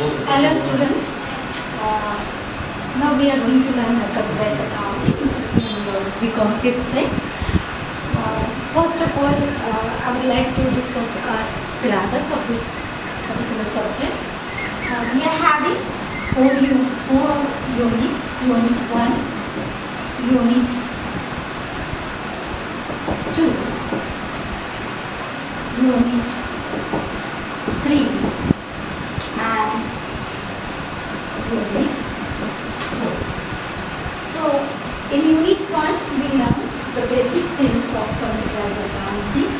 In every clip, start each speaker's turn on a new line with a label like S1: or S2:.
S1: Hello students, now we are going to learn computerized accounting, which is in BCom 5th sem. First of all, I would like to discuss syllabus of this particular subject. We are having four units, Unit 1, Unit 2, Unit 3 and Unit 4. So in Unit 1 we learn the basic things of computerized accounting.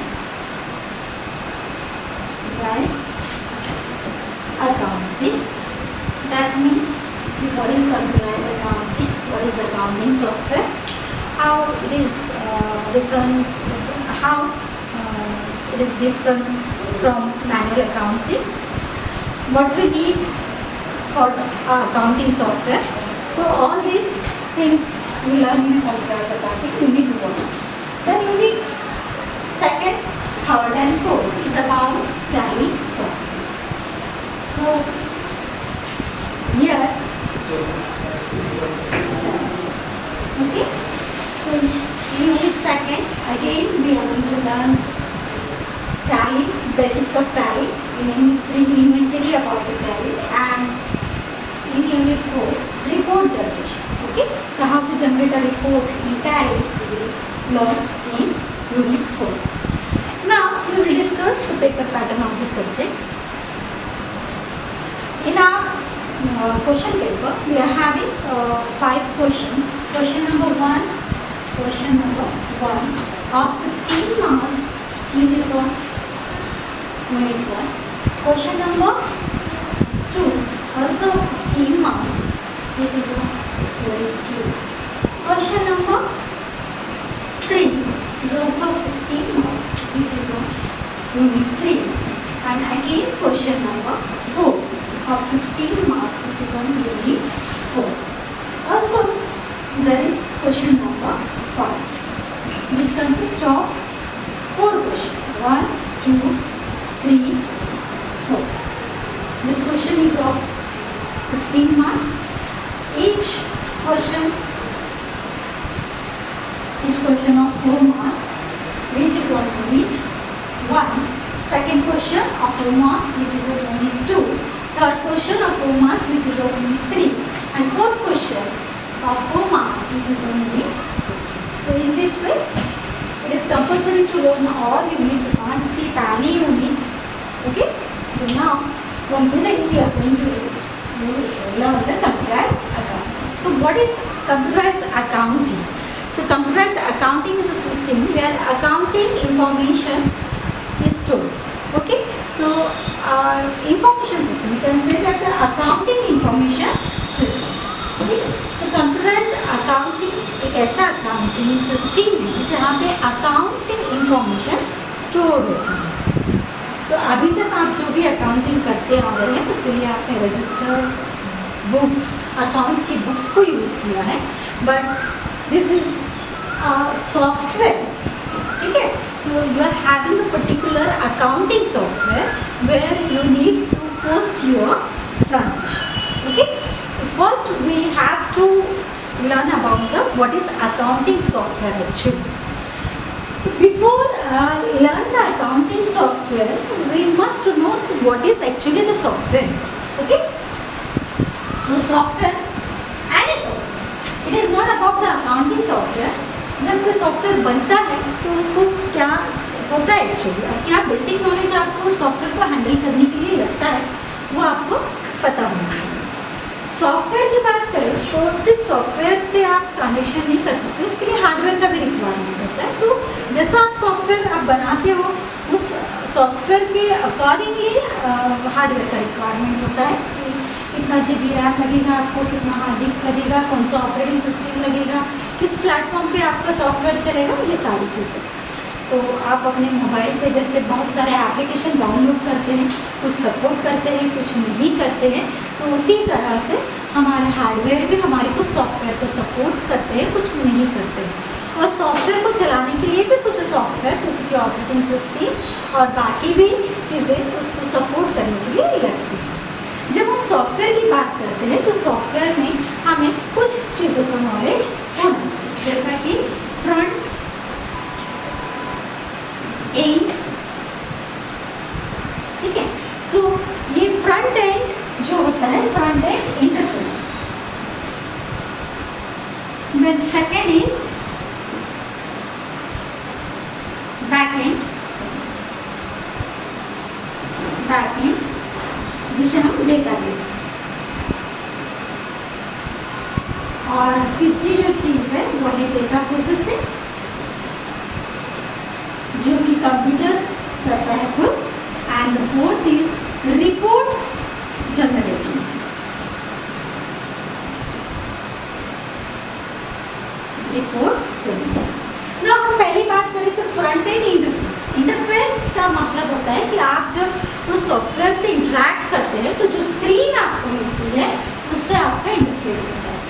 S1: That means what is computerized accounting, what is accounting software, how it is different from manual accounting, what we need for accounting software. So all these things we learn in computerized accounting, Unit 1. Then Unit 2, 3rd and 4th is about Tally software. So here, okay. So in Unit 2 again we are going to learn Tally, basics of Tally. In Unit 3 inventory about the Tally, and in Unit 4 report generation. Okay, so how to generate a report in Tally we will learn in Unit 4. Now we will discuss the paper pattern of the subject. In our question paper we are having 5 questions. Question number 1 of 16 marks, which is of Unit 1. Question number 2 also of 16 marks, which is of Unit 2. Question number 3 is also of 16 marks, which is of Unit 3. And again question number 4 of 16 marks, which is on Unit 4. Also there is question number 5, which consists of 4 questions. 1, 2, 3, 4. This question is of 16 marks. Each question of 4 marks, which is on Unit 1. Second question of 4 marks, which is on Unit 2. Third question of 4 marks, which is on Unit 3. And fourth question of 4 marks, which is on Unit 4. So in this way, it is compulsory to learn all unit. You can't skip any unit. Okay. So now from today we are going to learn the computerized accounting. So what is computerized accounting? So computerized accounting is a system where accounting information is stored. Okay. So information system, you can say that the accounting information system. Okay. So computerized accounting एक ऐसा accounting system है जहाँ पे accounting information stored होता है. तो अभी तक आप जो भी अकाउंटिंग करते आ रहे हैं उसके लिए आपने रजिस्टर, बुक्स, अकाउंट्स की बुक्स को यूज़ किया है, बट दिस इज सॉफ्टवेयर. ठीक है. So you are having a particular accounting software where you need to post your transactions. Okay. So first we have to learn about the what is accounting software actually. So before learn the accounting software, we must know what is actually the software is. Okay. So software, any software, it is not about the accounting software. जब कोई software बनता है तो उसको क्या होता है actually, और क्या बेसिक नॉलेज आपको सॉफ्टवेयर को हैंडल करने के लिए लगता है वो आपको पता होना चाहिए. सॉफ्टवेयर की बात करें तो सिर्फ सॉफ्टवेयर से आप ट्रांजेक्शन नहीं कर सकते, उसके लिए हार्डवेयर का भी रिक्वायरमेंट होता है. तो जैसा आप सॉफ्टवेयर आप बनाते हो उस सॉफ्टवेयर के अकॉर्डिंगली हार्डवेयर का रिक्वायरमेंट होता है कि कितना GB रैम लगेगा आपको, कितना हार्ड डिस्क लगेगा, कौन सा ऑपरेटिंग सिस्टम लगेगा, किस प्लेटफॉर्म पे आपका सॉफ्टवेयर चलेगा, ये सारी चीज़ें. तो आप अपने मोबाइल पे जैसे बहुत सारे एप्लीकेशन डाउनलोड करते हैं, कुछ सपोर्ट करते हैं, कुछ नहीं करते हैं, तो उसी तरह से हमारे हार्डवेयर भी हमारे को सॉफ्टवेयर को सपोर्ट्स करते हैं, कुछ नहीं करते हैं. और सॉफ्टवेयर को चलाने के लिए भी कुछ सॉफ्टवेयर जैसे कि ऑपरेटिंग सिस्टम और बाकी भी चीज़ें उसको सपोर्ट करने के लिए लगती हैं. जब हम सॉफ्टवेयर की बात करते हैं तो सॉफ्टवेयर में हमें कुछ चीज़ों का नॉलेज होना चाहिए, जैसा कि फ्रंट एंड, ठीक है। सो ये फ्रंट एंड जो होता है, front end interface. Then second is back end, back end जिसे हम डेटाबेस, और तीसरी जो चीज़ है वो है डेटा प्रोसेसिंग, जो कि कंप्यूटर करता है खुद। And the fourth is report generating. Report generating. ना हम पहली बात करें तो फ्रंट एंड इंटरफेस। इंटरफेस का मतलब होता है कि आप जब उस सॉफ्टवेयर से इंटरैक्ट करते हैं तो जो स्क्रीन आपको मिलती है उससे आपका इंटरफेस होता है।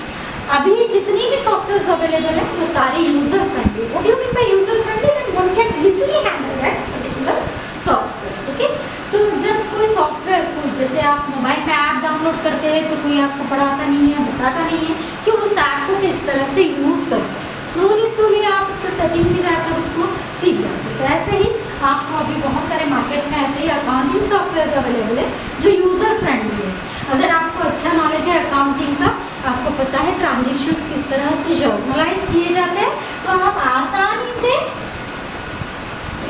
S1: अभी जितनी भी सॉफ्टवेयर अवेलेबल है वो सारे user friendly. What do you mean by user friendly? That one can easily handle that particular software. Okay, so जब कोई सॉफ्टवेयर को, जैसे आप मोबाइल में ऐप डाउनलोड करते हैं तो कोई आपको पढ़ाता नहीं है, बताता नहीं है कि उस ऐप को किस तरह से यूज़ करें। स्लोली आप उसका सेटिंग में जाकर उसको सीख जाते हैं। तो ऐसे ही आपको अभी बहुत सारे मार्केट में ऐसे ही अकाउंटिंग सॉफ्टवेयर अवेलेबल है जो यूज़र फ्रेंडली है। अगर आपको अच्छा नॉलेज है अकाउंटिंग का, आपको पता है ट्रांजेक्शन्स किस तरह से जर्नलाइज किए जाते हैं, तो आप आसानी से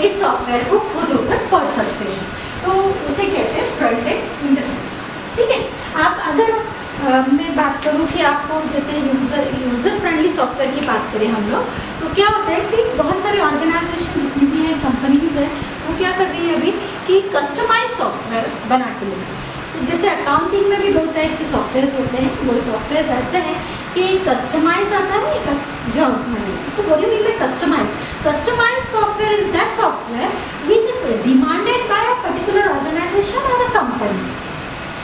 S1: इस सॉफ्टवेयर को खुद होकर पढ़ सकते हैं। तो उसे कहते हैं फ्रंट एंड इंटरफेस, ठीक है। आप अगर मैं बात करूँ कि आपको जैसे यूज़र फ्रेंडली सॉफ्टवेयर की बात करें हम लोग, तो क्या होता है कि बहुत सारे ऑर्गेनाइजेशन जितनी भी हैं, कंपनीज हैं, वो क्या कर रही है अभी कि कस्टमाइज सॉफ्टवेयर बना के ले। तो जैसे अकाउंटिंग में भी दो टाइप के सॉफ्टवेयर होते हैं। वो सॉफ्टवेयर ऐसे हैं कि कस्टमाइज आता है, एक जर्नलाइज। तो what do you mean by customize? Customize software is that software which is demanded by a particular organization और a company.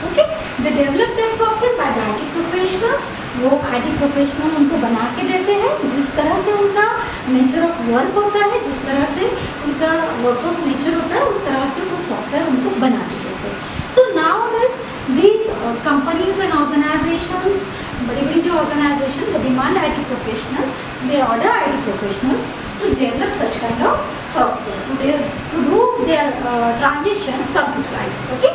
S1: Okay, they develop that software by the IT professionals. वो IT professional उनको बना के देते हैं जिस तरह से उनका नेचर ऑफ वर्क होता है, जिस तरह से उनका वर्क ऑफ नेचर होता है, उस तरह से वो सॉफ्टवेयर उनको बना के देते हैं। So now these companies and organizations, बड़ी बड़ी जो organisation, they demand IT professional, they order IT professionals to develop such kind of software to do their transition computerized. Okay,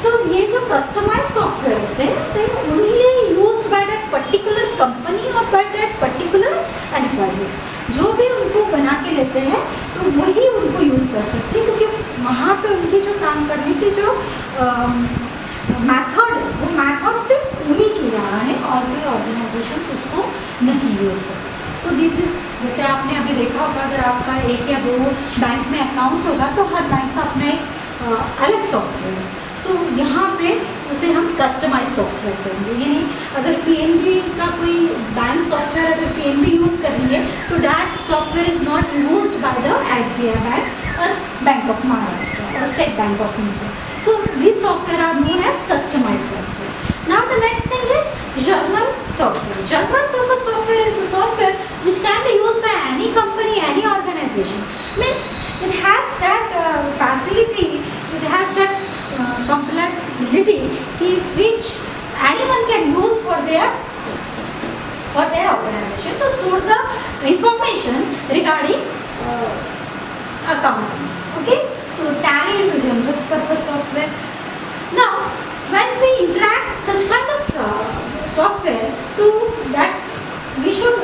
S1: so ये जो कस्टमाइज सॉफ्टवेयर होते हैं they only used by that particular company or by that particular enterprises। जो भी उनको बना के लेते हैं तो वही उनको यूज़ कर सकते हैं, क्योंकि वहाँ पे उनकी जो काम करने की जो मेथड है वो मेथड सिर्फ उन्हीं के यहाँ है और कोई ऑर्गेनाइजेशन उसको नहीं यूज़ कर सकते। सो दिस इज़, जैसे आपने अभी देखा होगा, अगर आपका 1 या 2 बैंक में अकाउंट होगा तो हर बैंक का अपना एक अलग सॉफ्टवेयर है। सो यहाँ पे उसे हम कस्टमाइज सॉफ्टवेयर करेंगे। यानी अगर PNB का कोई बैंक सॉफ्टवेयर अगर PNB यूज़ कर रही है तो that software is not used by the SBI bank और बैंक ऑफ महाराष्ट्र और state bank of India. So these software are known as customized software. Now the next thing is general software. General purpose software is the software which can be used by any company, any organization. Means it has that facility, it has that compatibility which anyone can use for their organization to store the information regarding accounting. Okay, so Tally is a general purpose software. Now when we interact such kind of software, to that we should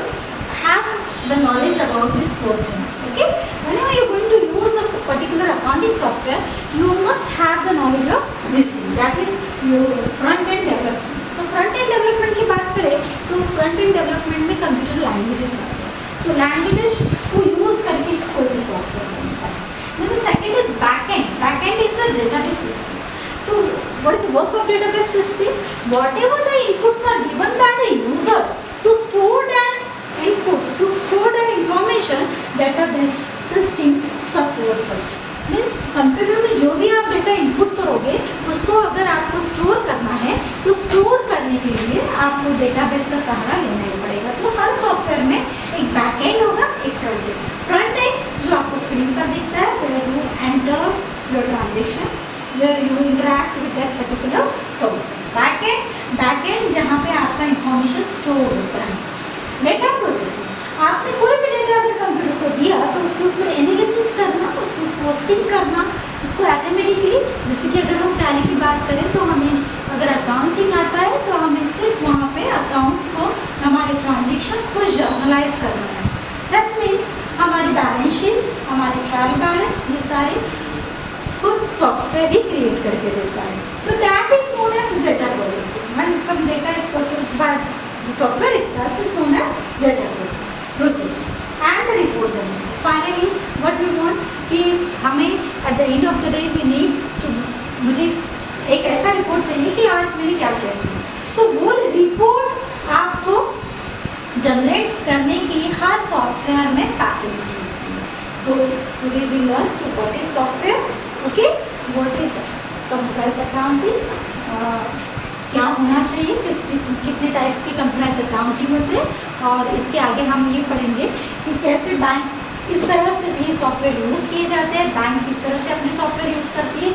S1: have the knowledge about these 4 things. Okay, whenever you are going to use a particular accounting software, you must have the knowledge of this thing, that is your front end development. So front end development की बात करें तो front end development में computer languages आते हैं। So languages को use करके कोई भी software बनता है। Then the second is backend. Backend is the database system. So what is the work of database system? Whatever the inputs are given by the user to store that inputs, to store that information, database system supports us. Means computer में जो भी आप data input करोगे उसको अगर आपको store करना है तो स्टोर करने के लिए आपको डेटाबेस का सहारा लेना ही पड़ेगा। तो हर सॉफ्टवेयर में एक बैकएंड होगा, एक फ्रंट एंड। फ्रंट एंड जो आपको स्क्रीन पर दिखता है, where you enter your transactions, where you interact with that particular software. Back store होता है। डेटा प्रोसेसिंग, आपने कोई भी डेटा अगर कंप्यूटर को दिया तो उसके ऊपर एनालिसिस करना, उसको पोस्टिंग करना, उसको ऑटोमेटिकली, जैसे कि अगर हम टैली की बात करें तो हमें अगर अकाउंटिंग आता है तो हमें सिर्फ वहाँ पे अकाउंट्स को, हमारे ट्रांजेक्शन्स को जर्नलाइज करना है। दैट मीन्स हमारी बैलेंस शीट्स, हमारे ट्रायल बैलेंस, ये सारे खुद सॉफ्टवेयर ही क्रिएट करके देता है। तो that is known as data processing. When some data is processed by the software itself is known as data processing. And the report generation, finally what we want कि हमें at the end of the day we need to, मुझे एक ऐसा report चाहिए कि आज मैंने क्या किया। सो वो रिपोर्ट आपको जनरेट करने की हर सॉफ्टवेयर में फैसिलिटी होती है। सो टुडे वी लर्न कि what is software, okay, what is computerised accounting, क्या होना चाहिए, कितने टाइप्स के कंप्यूटराइज्ड अकाउंटिंग होते हैं, और इसके आगे हम ये पढ़ेंगे कि कैसे बैंक किस तरह से ये सॉफ्टवेयर यूज़ किए जाते हैं, बैंक किस तरह से अपने सॉफ्टवेयर यूज़ करती है,